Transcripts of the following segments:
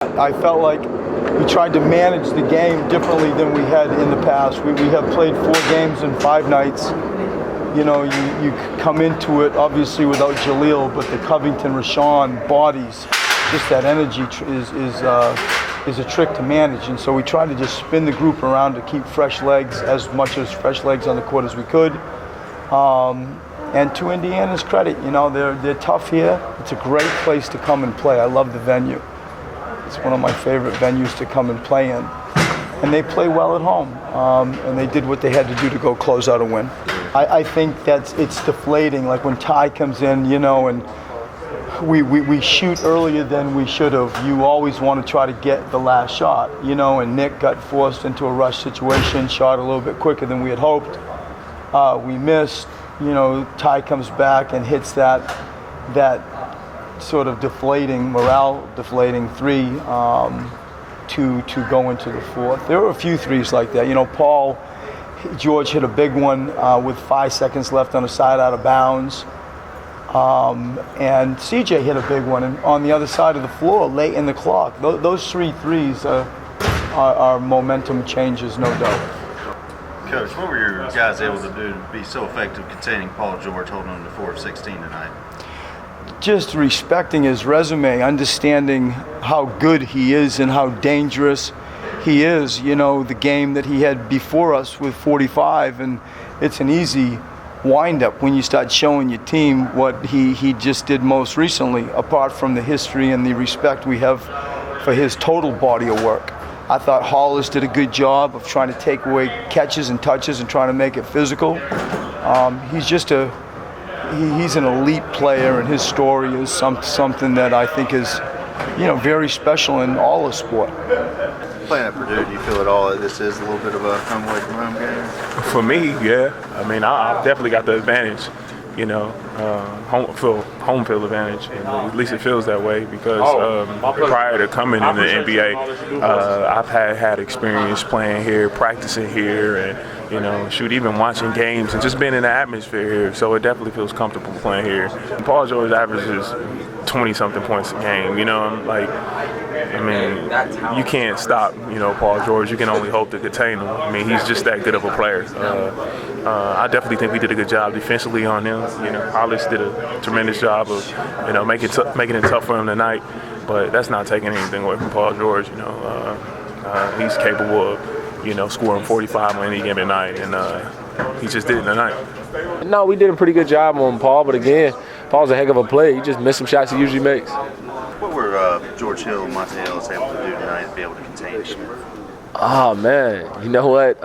I felt like we tried to manage the game differently than we had in the past. We have played 4 games in 5 nights. You know, you come into it obviously without Jaleel, but the Covington, Rashawn bodies, just that energy is a trick to manage. And so we tried to just spin the group around to keep fresh legs, as much as fresh legs on the court as we could. And to Indiana's credit, you know, they're tough here. It's a great place to come and play. I love the venue. It's one of my favorite venues to come and play in. And they play well at home. And they did what they had to do to go close out a win. I think it's deflating, like when Ty comes in, you know, and we shoot earlier than we should have. You always want to try to get the last shot, you know, and Nick got forced into a rush situation, shot a little bit quicker than we had hoped. We missed, you know, Ty comes back and hits that sort of morale deflating 3 to go into the 4th. There were a few threes like that. You know, George hit a big one with 5 seconds left on the side out of bounds. And CJ hit a big one on the other side of the floor late in the clock. Those 3 threes are momentum changes, no doubt. Coach, what were your guys able to do to be so effective containing Paul George, holding him to 4 of 16 tonight? Just respecting his resume, understanding how good he is and how dangerous he is. You know, the game that he had before us with 45, and it's an easy wind-up when you start showing your team what he just did most recently, apart from the history and the respect we have for his total body of work. I thought Hollis did a good job of trying to take away catches and touches and trying to make it physical. He's just he's an elite player, and his story is something that I think is, you know, very special in all of sport. Playing at Purdue, do you feel at all that this is a little bit of a home away from home game? For me, yeah. I mean, I've definitely got the advantage, you know, home field advantage, and at least it feels that way because prior to coming in the NBA, I've had experience playing here, practicing here, and you know, even watching games and just being in the atmosphere here. So it definitely feels comfortable playing here. And Paul George averages 20-something points a game. You know, I mean, you can't stop, you know, Paul George. You can only hope to contain him. I mean, he's just that good of a player. I definitely think we did a good job defensively on him. You know, Hollis did a tremendous job of, you know, making it tough for him tonight. But that's not taking anything away from Paul George. You know, he's capable of, you know, scoring 45 on any given night, and he just did it tonight. No, we did a pretty good job on Paul, but again, Paul's a heck of a player. He just missed some shots he usually makes. What were George Hill and Monte Ellis able to do tonight to be able to contain Smith? Oh man, you know what?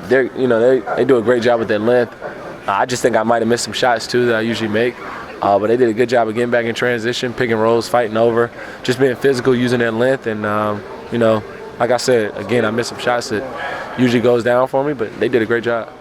They do a great job with their length. I just think I might have missed some shots too that I usually make. But they did a good job of getting back in transition, picking rolls, fighting over, just being physical, using their length, and you know, like I said, again, I missed some shots that usually goes down for me, but they did a great job.